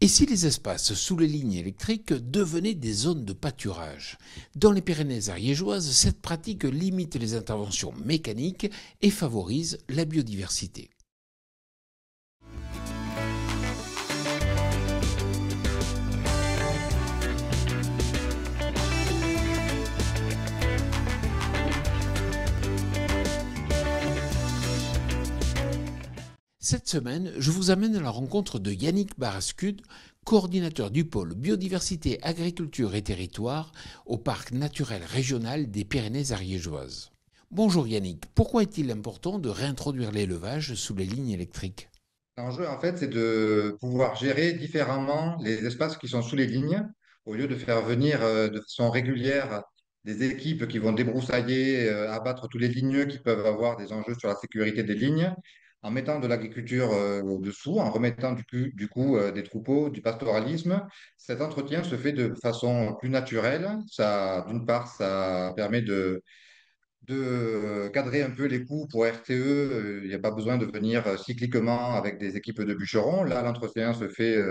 Et si les espaces sous les lignes électriques devenaient des zones de pâturage? Dans les Pyrénées ariégeoises, cette pratique limite les interventions mécaniques et favorise la biodiversité. Cette semaine, je vous amène à la rencontre de Yannick Barascude, coordinateur du pôle Biodiversité, Agriculture et Territoire au Parc naturel régional des Pyrénées ariégeoises. Bonjour Yannick, pourquoi est-il important de réintroduire l'élevage sous les lignes électriques? L'enjeu, en fait, c'est de pouvoir gérer différemment les espaces qui sont sous les lignes, au lieu de faire venir de façon régulière des équipes qui vont débroussailler, abattre tous les ligneux qui peuvent avoir des enjeux sur la sécurité des lignes, en mettant de l'agriculture dessous, en remettant du coup, des troupeaux, du pastoralisme. Cet entretien se fait de façon plus naturelle. Ça, d'une part, ça permet de cadrer un peu les coûts pour RTE. Il n'y a pas besoin de venir cycliquement avec des équipes de bûcherons. Là, l'entretien se fait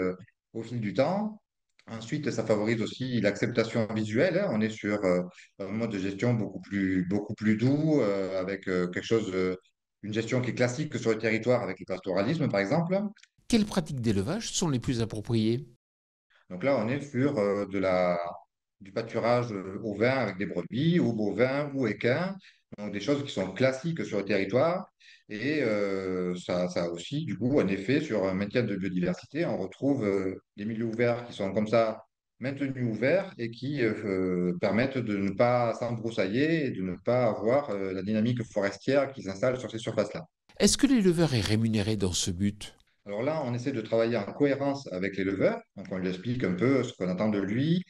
au fil du temps. Ensuite, ça favorise aussi l'acceptation visuelle, hein. On est sur un mode de gestion beaucoup plus doux, avec quelque chose, une gestion qui est classique sur le territoire avec le pastoralisme, par exemple. Quelles pratiques d'élevage sont les plus appropriées? Donc là, on est sur du pâturage au vin avec des brebis, ou bovins, ou équins, donc des choses qui sont classiques sur le territoire. Et ça a aussi, du coup, un effet sur un maintien de biodiversité. On retrouve des milieux ouverts qui sont comme ça maintenus ouverts et qui permettent de ne pas s'embroussailler et de ne pas avoir la dynamique forestière qui s'installe sur ces surfaces-là. Est-ce que l'éleveur est rémunéré dans ce but? Alors là, on essaie de travailler en cohérence avec l'éleveur. Donc, on lui explique un peu ce qu'on attend de lui.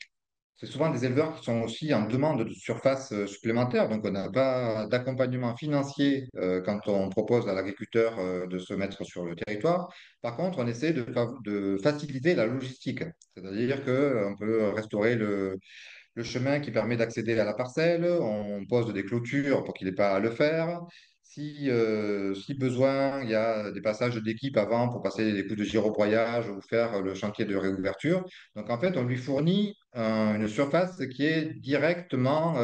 C'est souvent des éleveurs qui sont aussi en demande de surface supplémentaire. Donc, on n'a pas d'accompagnement financier quand on propose à l'agriculteur de se mettre sur le territoire. Par contre, on essaie de faciliter la logistique. C'est-à-dire qu'on peut restaurer le chemin qui permet d'accéder à la parcelle, on pose des clôtures pour qu'il n'ait pas à le faire. Si besoin, il y a des passages d'équipe avant pour passer des coups de gyroployage ou faire le chantier de réouverture. Donc en fait, on lui fournit une surface qui est directement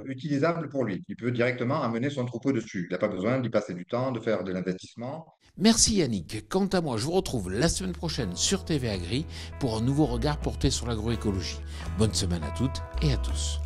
utilisable pour lui. Il peut directement amener son troupeau dessus. Il n'a pas besoin d'y passer du temps, de faire de l'investissement. Merci Yannick. Quant à moi, je vous retrouve la semaine prochaine sur TV Agri pour un nouveau regard porté sur l'agroécologie. Bonne semaine à toutes et à tous.